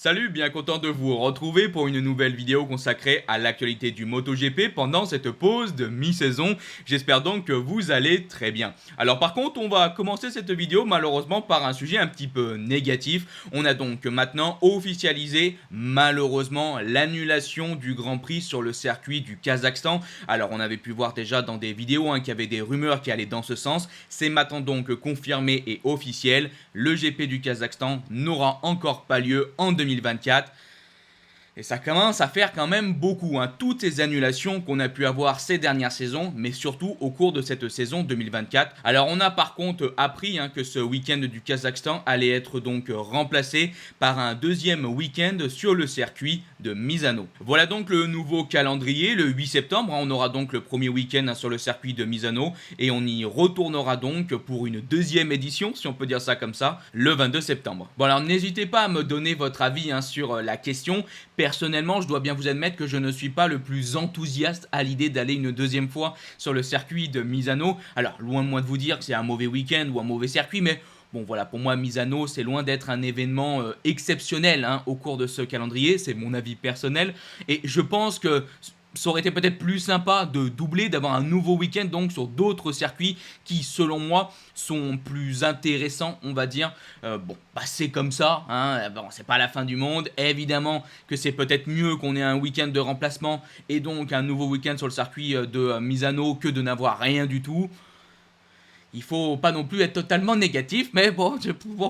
Salut, bien content de vous retrouver pour une nouvelle vidéo consacrée à l'actualité du MotoGP pendant cette pause de mi-saison. J'espère donc que vous allez très bien. Alors par contre, on va commencer cette vidéo malheureusement par un sujet un petit peu négatif. On a donc maintenant officialisé malheureusement l'annulation du Grand Prix sur le circuit du Kazakhstan. Alors on avait pu voir déjà dans des vidéos qu'il y avait des rumeurs qui allaient dans ce sens. C'est maintenant donc confirmé et officiel. Le GP du Kazakhstan n'aura encore pas lieu en 2024. Et ça commence à faire quand même beaucoup, toutes ces annulations qu'on a pu avoir ces dernières saisons, mais surtout au cours de cette saison 2024. Alors on a par contre appris que ce week-end du Kazakhstan allait être donc remplacé par un deuxième week-end sur le circuit de Misano. Voilà donc le nouveau calendrier, le 8 septembre, on aura donc le premier week-end sur le circuit de Misano et on y retournera donc pour une deuxième édition, si on peut dire ça comme ça, le 22 septembre. Bon alors n'hésitez pas à me donner votre avis sur la question. Personnellement, je dois bien vous admettre que je ne suis pas le plus enthousiaste à l'idée d'aller une deuxième fois sur le circuit de Misano. Alors, loin de moi de vous dire que c'est un mauvais week-end ou un mauvais circuit, mais bon voilà, pour moi Misano c'est loin d'être un événement exceptionnel au cours de ce calendrier, c'est mon avis personnel, et je pense que ça aurait été peut-être plus sympa de doubler, d'avoir un nouveau week-end donc sur d'autres circuits qui selon moi sont plus intéressants, on va dire. C'est comme ça, c'est pas la fin du monde. Évidemment que c'est peut-être mieux qu'on ait un week-end de remplacement et donc un nouveau week-end sur le circuit de Misano que de n'avoir rien du tout. Il faut pas non plus être totalement négatif, mais bon,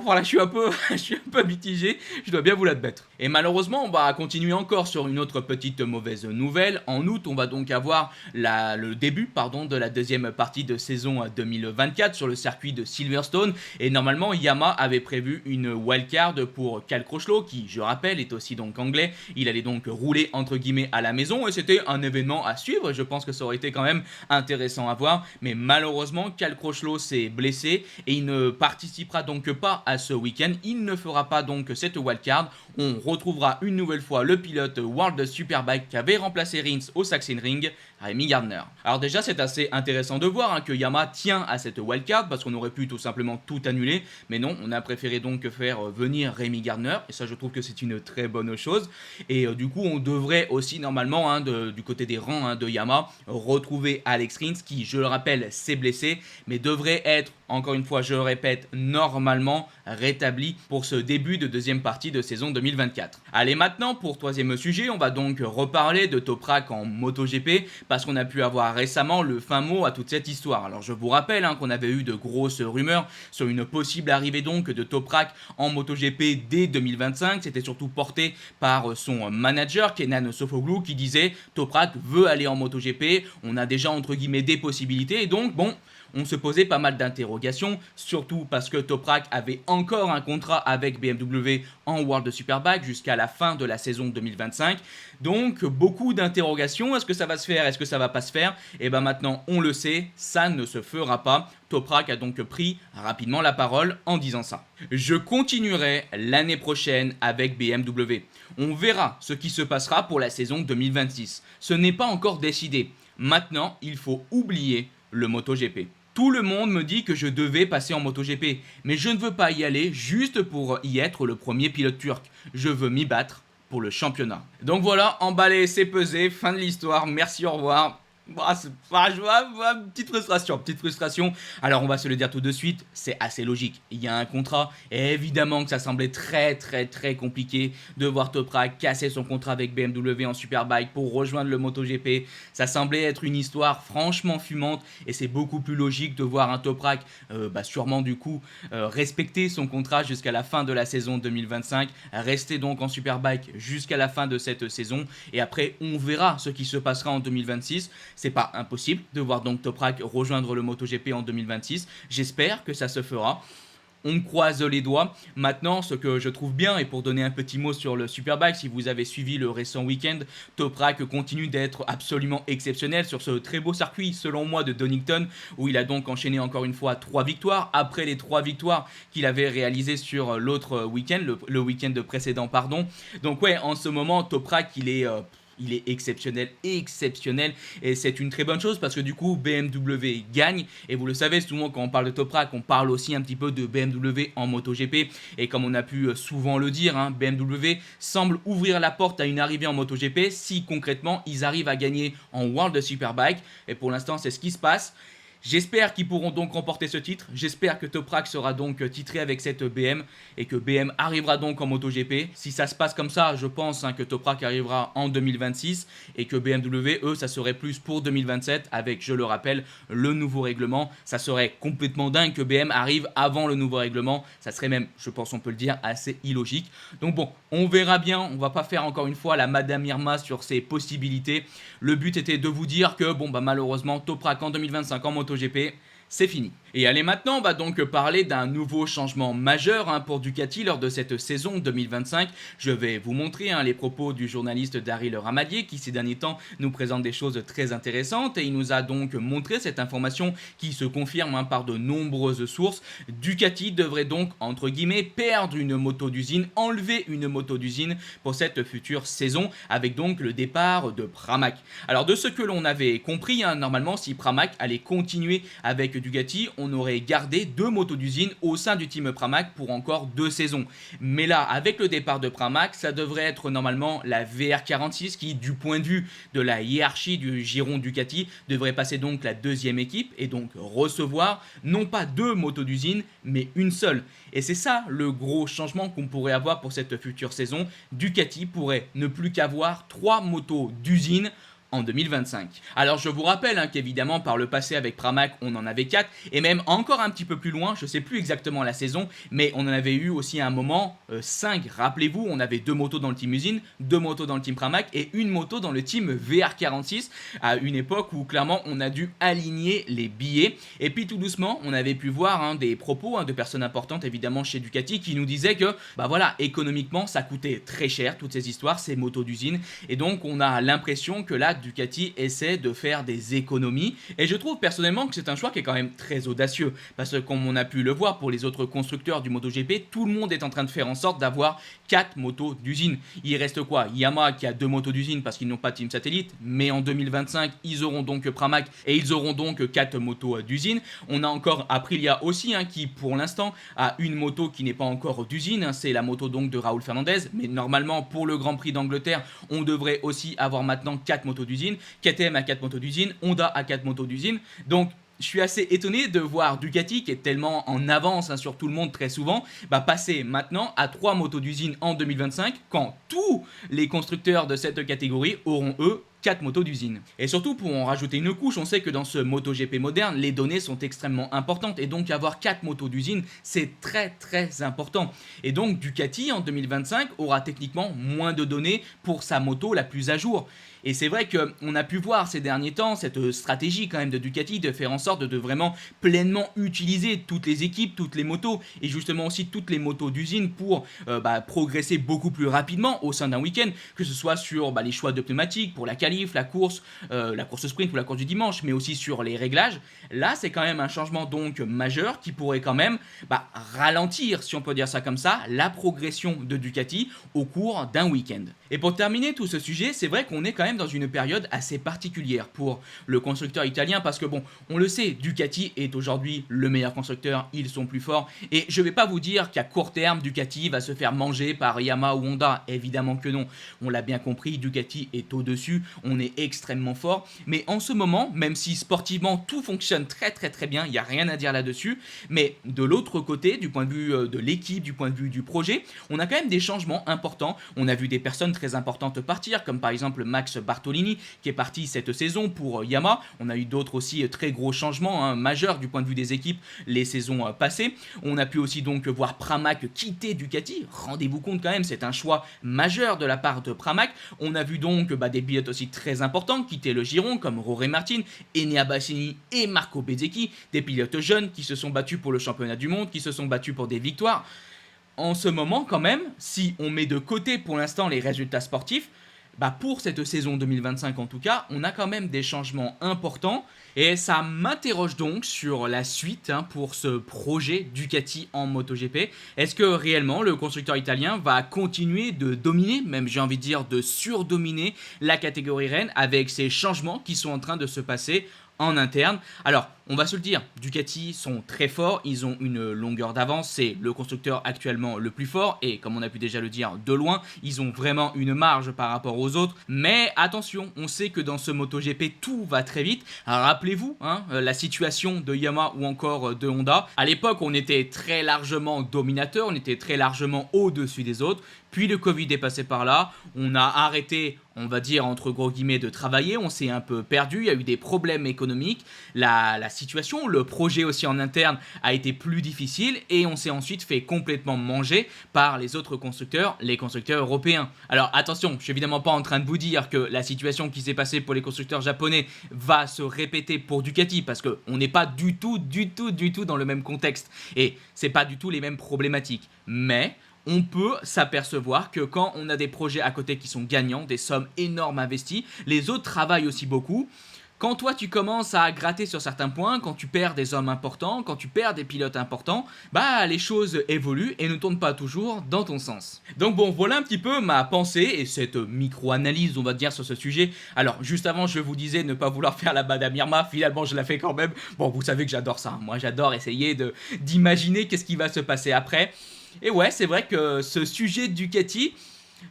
voilà, je suis un peu mitigé, je dois bien vous l'admettre. Et malheureusement, on va continuer encore sur une autre petite mauvaise nouvelle. En août, on va donc avoir le début de la deuxième partie de saison 2024 sur le circuit de Silverstone. Et normalement, Yamaha avait prévu une wildcard pour Cal Crutchlow, qui, je rappelle, est aussi donc anglais. Il allait donc rouler entre guillemets à la maison et c'était un événement à suivre. Je pense que ça aurait été quand même intéressant à voir. Mais malheureusement, Cal Crutchlow s'est blessé et il ne participera donc pas à ce week-end. Il ne fera pas donc cette wildcard. On retrouvera une nouvelle fois le pilote World Superbike qui avait remplacé Rins au Sachsenring, Rémi Gardner. Alors déjà c'est assez intéressant de voir que Yamaha tient à cette wildcard parce qu'on aurait pu tout simplement tout annuler, mais non, on a préféré donc faire venir Rémi Gardner et ça je trouve que c'est une très bonne chose. Et du coup on devrait aussi normalement du côté des rangs de Yamaha retrouver Alex Rins qui, je le rappelle, s'est blessé mais devrait être, encore une fois je le répète, normalement rétabli pour ce début de deuxième partie de saison 2024. Allez, maintenant pour troisième sujet, on va donc reparler de Toprak en MotoGP parce qu'on a pu avoir récemment le fin mot à toute cette histoire. Alors je vous rappelle qu'on avait eu de grosses rumeurs sur une possible arrivée donc de Toprak en MotoGP dès 2025. C'était surtout porté par son manager Kenan Sofuoglu qui disait Toprak veut aller en MotoGP, on a déjà entre guillemets des possibilités et donc bon, on se posait pas mal d'interrogations, surtout parce que Toprak avait encore un contrat avec BMW en World Superbike jusqu'à la fin de la saison 2025. Donc beaucoup d'interrogations, est-ce que ça va se faire, est-ce que ça va pas se faire? Et bien maintenant on le sait, ça ne se fera pas. Toprak a donc pris rapidement la parole en disant ça. Je continuerai l'année prochaine avec BMW. On verra ce qui se passera pour la saison 2026. Ce n'est pas encore décidé. Maintenant, il faut oublier le MotoGP. Tout le monde me dit que je devais passer en MotoGP, mais je ne veux pas y aller juste pour y être le premier pilote turc. Je veux m'y battre pour le championnat. Donc voilà, emballé, c'est pesé, fin de l'histoire, merci, au revoir. Je vois petite frustration. Alors on va se le dire tout de suite, c'est assez logique. Il y a un contrat et évidemment que ça semblait très compliqué de voir Toprak casser son contrat avec BMW en Superbike pour rejoindre le MotoGP. Ça semblait être une histoire franchement fumante et c'est beaucoup plus logique de voir un Toprak sûrement du coup respecter son contrat jusqu'à la fin de la saison 2025, rester donc en Superbike jusqu'à la fin de cette saison et après on verra ce qui se passera en 2026. C'est pas impossible de voir donc Toprak rejoindre le MotoGP en 2026. J'espère que ça se fera. On croise les doigts. Maintenant, ce que je trouve bien, et pour donner un petit mot sur le Superbike, si vous avez suivi le récent week-end, Toprak continue d'être absolument exceptionnel sur ce très beau circuit, selon moi, de Donington, où il a donc enchaîné encore une fois 3 victoires, après les 3 victoires qu'il avait réalisées sur l'autre week-end, le week-end précédent, pardon. Donc ouais, en ce moment, Toprak, il est il est exceptionnel, exceptionnel, et c'est une très bonne chose parce que du coup BMW gagne, et vous le savez, souvent quand on parle de Toprak, on parle aussi un petit peu de BMW en MotoGP, et comme on a pu souvent le dire, hein, BMW semble ouvrir la porte à une arrivée en MotoGP si concrètement ils arrivent à gagner en World Superbike, et pour l'instant c'est ce qui se passe. J'espère qu'ils pourront donc remporter ce titre, j'espère que Toprak sera donc titré avec cette BM et que BM arrivera donc en MotoGP. Si ça se passe comme ça, je pense que Toprak arrivera en 2026 et que BMW, eux, ça serait plus pour 2027 avec, je le rappelle, le nouveau règlement. Ça serait complètement dingue que BM arrive avant le nouveau règlement, ça serait même, je pense on peut le dire, assez illogique. Donc bon, on verra bien, on va pas faire encore une fois la Madame Irma sur ses possibilités. Le but était de vous dire que bon bah malheureusement Toprak en 2025 en MotoGP, c'est fini. Et allez, maintenant on va donc parler d'un nouveau changement majeur pour Ducati lors de cette saison 2025. Je vais vous montrer les propos du journaliste Daryl Ramadier qui ces derniers temps nous présente des choses très intéressantes, et il nous a donc montré cette information qui se confirme par de nombreuses sources. Ducati devrait donc entre guillemets perdre une moto d'usine, enlever une moto d'usine pour cette future saison, avec donc le départ de Pramac. Alors de ce que l'on avait compris, normalement si Pramac allait continuer avec Ducati, on aurait gardé 2 motos d'usine au sein du team Pramac pour encore 2 saisons. Mais là, avec le départ de Pramac, ça devrait être normalement la VR46 qui, du point de vue de la hiérarchie du giron Ducati, devrait passer donc la 2e équipe et donc recevoir non pas 2 motos d'usine, mais une seule. Et c'est ça le gros changement qu'on pourrait avoir pour cette future saison. Ducati pourrait ne plus qu'avoir 3 motos d'usine en 2025. Alors je vous rappelle qu'évidemment par le passé avec Pramac on en avait 4, et même encore un petit peu plus loin, je sais plus exactement la saison, mais on en avait eu aussi à un moment 5, rappelez-vous, on avait 2 motos dans le team usine, 2 motos dans le team Pramac et une moto dans le team VR46 à une époque où clairement on a dû aligner les billets. Et puis tout doucement on avait pu voir des propos de personnes importantes évidemment chez Ducati qui nous disaient que bah voilà, économiquement ça coûtait très cher toutes ces histoires, ces motos d'usine, et donc on a l'impression que là Ducati essaie de faire des économies, et je trouve personnellement que c'est un choix qui est quand même très audacieux, parce que comme on a pu le voir pour les autres constructeurs du MotoGP, tout le monde est en train de faire en sorte d'avoir 4 motos d'usine. Il reste quoi? Yamaha qui a 2 motos d'usine parce qu'ils n'ont pas de team satellite, mais en 2025 ils auront donc Pramac et ils auront donc 4 motos d'usine. On a encore Aprilia aussi qui pour l'instant a une moto qui n'est pas encore d'usine, c'est la moto donc de Raúl Fernandez, mais normalement pour le Grand Prix d'Angleterre on devrait aussi avoir maintenant 4 motos d'usine. KTM a 4 motos d'usine, Honda a 4 motos d'usine, donc je suis assez étonné de voir Ducati, qui est tellement en avance sur tout le monde très souvent, passer maintenant à 3 motos d'usine en 2025, quand tous les constructeurs de cette catégorie auront eux 4 motos d'usine. Et surtout pour en rajouter une couche, on sait que dans ce MotoGP moderne, les données sont extrêmement importantes, et donc avoir 4 motos d'usine, c'est très très important. Et donc Ducati en 2025 aura techniquement moins de données pour sa moto la plus à jour. Et c'est vrai qu'on a pu voir ces derniers temps cette stratégie quand même de Ducati de faire en sorte de vraiment pleinement utiliser toutes les équipes, toutes les motos, et justement aussi toutes les motos d'usine pour progresser beaucoup plus rapidement au sein d'un week-end, que ce soit sur les choix de pneumatiques pour la qualif, la course sprint ou la course du dimanche, mais aussi sur les réglages. Là c'est quand même un changement donc majeur qui pourrait quand même ralentir, si on peut dire ça comme ça, la progression de Ducati au cours d'un week-end. Et pour terminer tout ce sujet, c'est vrai qu'on est quand même dans une période assez particulière pour le constructeur italien, parce que bon, on le sait, Ducati est aujourd'hui le meilleur constructeur, ils sont plus forts, et je vais pas vous dire qu'à court terme Ducati va se faire manger par Yamaha ou Honda, évidemment que non, on l'a bien compris, Ducati est au-dessus, on est extrêmement fort, mais en ce moment, même si sportivement tout fonctionne très très très bien, il n'y a rien à dire là-dessus, mais de l'autre côté, du point de vue de l'équipe, du point de vue du projet, on a quand même des changements importants. On a vu des personnes très importantes partir, comme par exemple Max Bartolini qui est parti cette saison pour Yamaha. On a eu d'autres aussi très gros changements majeurs du point de vue des équipes les saisons passées. On a pu aussi donc voir Pramac quitter Ducati. Rendez-vous compte quand même, c'est un choix majeur de la part de Pramac. On a vu donc des pilotes aussi très importants quitter le giron comme Jorge Martin, Enea Bassini et Marco Bezzecchi, des pilotes jeunes qui se sont battus pour le championnat du monde, qui se sont battus pour des victoires. En ce moment quand même, si on met de côté pour l'instant les résultats sportifs, Bah pour cette saison 2025 en tout cas, on a quand même des changements importants et ça m'interroge donc sur la suite pour ce projet Ducati en MotoGP. Est-ce que réellement le constructeur italien va continuer de dominer, même j'ai envie de dire de surdominer la catégorie reine avec ces changements qui sont en train de se passer en interne? Alors, on va se le dire, Ducati sont très forts, ils ont une longueur d'avance, c'est le constructeur actuellement le plus fort et comme on a pu déjà le dire de loin, ils ont vraiment une marge par rapport aux autres. Mais attention, on sait que dans ce MotoGP tout va très vite. Rappelez-vous la situation de Yamaha ou encore de Honda. À l'époque, on était très largement dominateur, on était très largement au-dessus des autres. Puis le Covid est passé par là, on a arrêté, on va dire entre gros guillemets, de travailler, on s'est un peu perdu, il y a eu des problèmes économiques, la situation, le projet aussi en interne a été plus difficile et on s'est ensuite fait complètement manger par les autres constructeurs, les constructeurs européens. Alors attention, je suis évidemment pas en train de vous dire que la situation qui s'est passée pour les constructeurs japonais va se répéter pour Ducati parce qu'on n'est pas du tout dans le même contexte et c'est pas du tout les mêmes problématiques. Mais on peut s'apercevoir que quand on a des projets à côté qui sont gagnants, des sommes énormes investies, les autres travaillent aussi beaucoup. Quand toi tu commences à gratter sur certains points, quand tu perds des hommes importants, quand tu perds des pilotes importants, bah les choses évoluent et ne tournent pas toujours dans ton sens. Donc bon, voilà un petit peu ma pensée et cette micro-analyse on va dire sur ce sujet. Alors juste avant je vous disais ne pas vouloir faire la Madame Irma, finalement je la fais quand même. Bon vous savez que j'adore ça, moi j'adore essayer d'imaginer qu'est-ce qui va se passer après. Et ouais, c'est vrai que ce sujet de Ducati,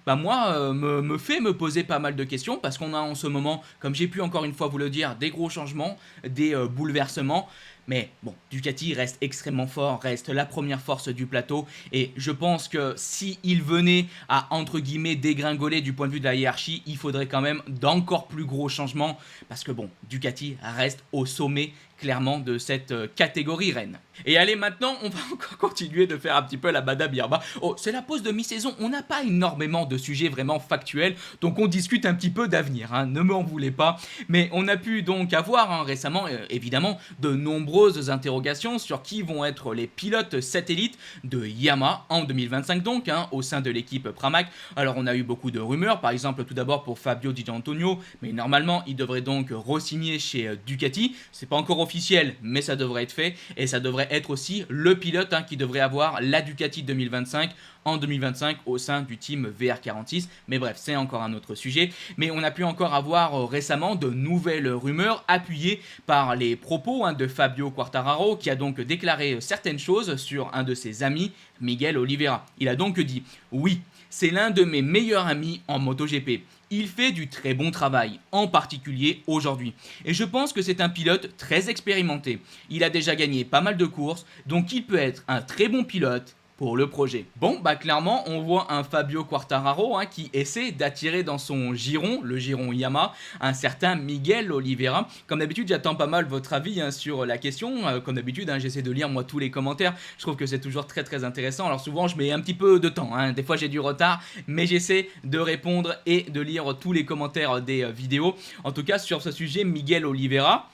bah moi, me fait me poser pas mal de questions parce qu'on a en ce moment, comme j'ai pu encore une fois vous le dire, des gros changements, des bouleversements. Mais bon, Ducati reste extrêmement fort, reste la première force du plateau et je pense que s'il venait à entre guillemets dégringoler du point de vue de la hiérarchie, il faudrait quand même d'encore plus gros changements parce que bon, Ducati reste au sommet clairement de cette catégorie reine. Et allez, maintenant, on va encore continuer de faire un petit peu la Madame Irma. Oh, c'est la pause de mi-saison, on n'a pas énormément de sujets vraiment factuels, donc on discute un petit peu d'avenir, ne m'en voulez pas. Mais on a pu donc avoir récemment, évidemment, de nombreuses interrogations sur qui vont être les pilotes satellites de Yamaha en 2025 donc, au sein de l'équipe Pramac. Alors on a eu beaucoup de rumeurs, par exemple tout d'abord pour Fabio Di Giannantonio, mais normalement il devrait donc re-signer chez Ducati. C'est pas encore officiel, mais ça devrait être fait, et ça devrait être aussi le pilote qui devrait avoir la Ducati 2025 en 2025 au sein du team VR46. Mais bref, c'est encore un autre sujet. Mais on a pu encore avoir récemment de nouvelles rumeurs appuyées par les propos de Fabio Quartararo qui a donc déclaré certaines choses sur un de ses amis, Miguel Oliveira. Il a donc dit « Oui, c'est l'un de mes meilleurs amis en MotoGP. Il fait du très bon travail, en particulier aujourd'hui. Et je pense que c'est un pilote très expérimenté. Il a déjà gagné pas mal de courses, donc il peut être un très bon pilote pour le projet. » Bon, bah clairement, on voit un Fabio Quartararo qui essaie d'attirer dans son giron, le giron Yamaha, un certain Miguel Oliveira. Comme d'habitude, j'attends pas mal votre avis sur la question. Comme d'habitude, j'essaie de lire moi tous les commentaires. Je trouve que c'est toujours très intéressant. Alors souvent, je mets un petit peu de temps. Des fois, j'ai du retard, mais j'essaie de répondre et de lire tous les commentaires des vidéos. En tout cas, sur ce sujet, Miguel Oliveira,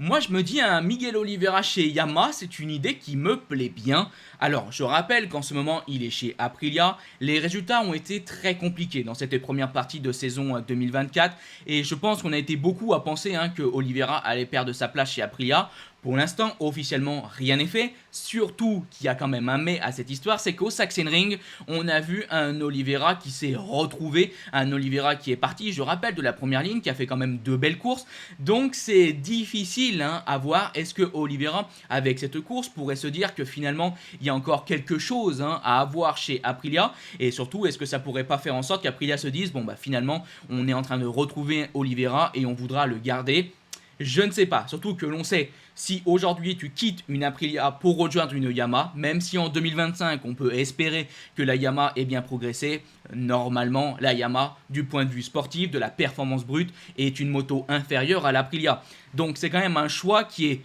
moi je me dis un Miguel Oliveira chez Yamaha, c'est une idée qui me plaît bien. Alors je rappelle qu'en ce moment il est chez Aprilia, les résultats ont été très compliqués dans cette première partie de saison 2024 et je pense qu'on a été beaucoup à penser que Oliveira allait perdre sa place chez Aprilia. Pour l'instant, officiellement, rien n'est fait. Surtout qu'il y a quand même un mais à cette histoire, c'est qu'au Sachsenring, on a vu un Oliveira qui s'est retrouvé, un Oliveira qui est parti, je rappelle, de la première ligne, qui a fait quand même 2 belles courses. Donc c'est difficile à voir. Est-ce que Oliveira, avec cette course, pourrait se dire que finalement, il y a encore quelque chose à avoir chez Aprilia? Et surtout, est-ce que ça pourrait pas faire en sorte qu'Aprilia se dise, bon bah finalement, on est en train de retrouver Oliveira et on voudra le garder? Je ne sais pas, surtout que l'on sait, si aujourd'hui tu quittes une Aprilia pour rejoindre une Yamaha, même si en 2025 on peut espérer que la Yamaha ait bien progressé, normalement la Yamaha, du point de vue sportif, de la performance brute, est une moto inférieure à l'Aprilia. Donc c'est quand même un choix qui est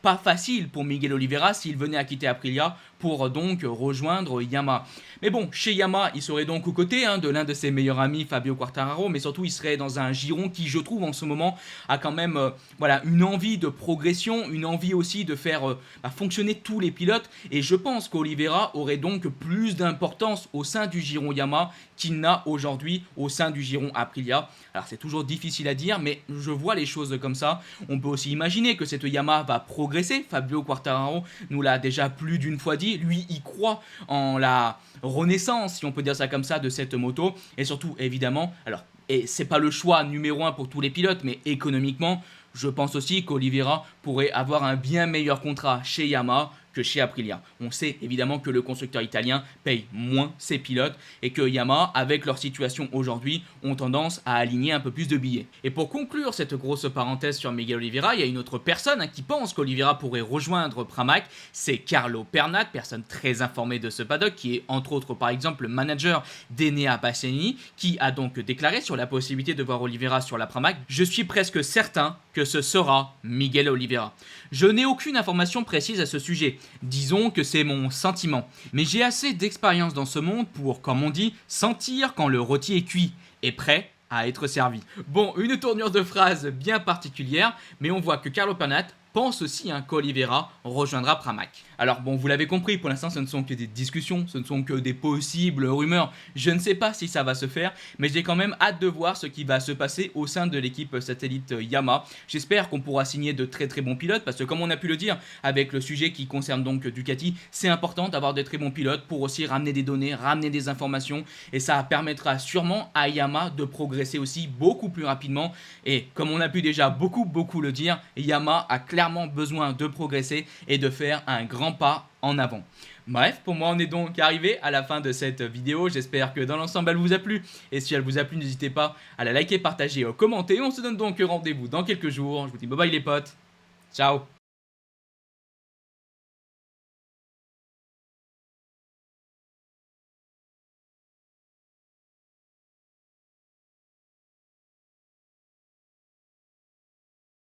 pas facile pour Miguel Oliveira s'il venait à quitter Aprilia pour donc rejoindre Yamaha. Mais bon, chez Yamaha, il serait donc aux côtés de l'un de ses meilleurs amis, Fabio Quartararo, mais surtout il serait dans un giron qui, je trouve, en ce moment, a quand même voilà, une envie de progression, une envie aussi de faire fonctionner tous les pilotes, et je pense qu'Oliveira aurait donc plus d'importance au sein du giron Yamaha qu'il n'a aujourd'hui au sein du giron Aprilia. Alors c'est toujours difficile à dire, mais je vois les choses comme ça. On peut aussi imaginer que cette Yamaha va progresser. Fabio Quartararo nous l'a déjà plus d'une fois dit. Lui, il croit en la renaissance, si on peut dire ça comme ça, de cette moto. Et surtout, évidemment, alors, et c'est pas le choix numéro 1 pour tous les pilotes, mais économiquement, je pense aussi qu'Oliveira pourrait avoir un bien meilleur contrat chez Yamaha que chez Aprilia. On sait évidemment que le constructeur italien paye moins ses pilotes et que Yamaha, avec leur situation aujourd'hui, ont tendance à aligner un peu plus de billets. Et pour conclure cette grosse parenthèse sur Miguel Oliveira, il y a une autre personne qui pense qu'Oliveira pourrait rejoindre Pramac, c'est Carlo Pernat, personne très informée de ce paddock, qui est entre autres par exemple le manager d'Enea Bastianini, qui a donc déclaré sur la possibilité de voir Oliveira sur la Pramac. Je suis presque certain que ce sera Miguel Oliveira. Je n'ai aucune information précise à ce sujet, disons que c'est mon sentiment, mais j'ai assez d'expérience dans ce monde pour, comme on dit, sentir quand le rôti est cuit et prêt à être servi. Bon, une tournure de phrase bien particulière, mais on voit que Carlo Pernat pense aussi qu'Oliveira rejoindra Pramac. Alors bon, vous l'avez compris, pour l'instant ce ne sont que des discussions, ce ne sont que des possibles rumeurs. Je ne sais pas si ça va se faire, mais j'ai quand même hâte de voir ce qui va se passer au sein de l'équipe satellite Yamaha. J'espère qu'on pourra signer de très très bons pilotes, parce que comme on a pu le dire, avec le sujet qui concerne donc Ducati, c'est important d'avoir de très bons pilotes pour aussi ramener des données, ramener des informations, et ça permettra sûrement à Yamaha de progresser aussi beaucoup plus rapidement. Et comme on a pu déjà beaucoup le dire, Yamaha a clairement besoin de progresser et de faire un grand pas en avant. Bref, pour moi on est donc arrivé à la fin de cette vidéo, j'espère que dans l'ensemble elle vous a plu, et si elle vous a plu n'hésitez pas à la liker, partager, commenter. On se donne donc rendez-vous dans quelques jours, je vous dis bye bye les potes, ciao.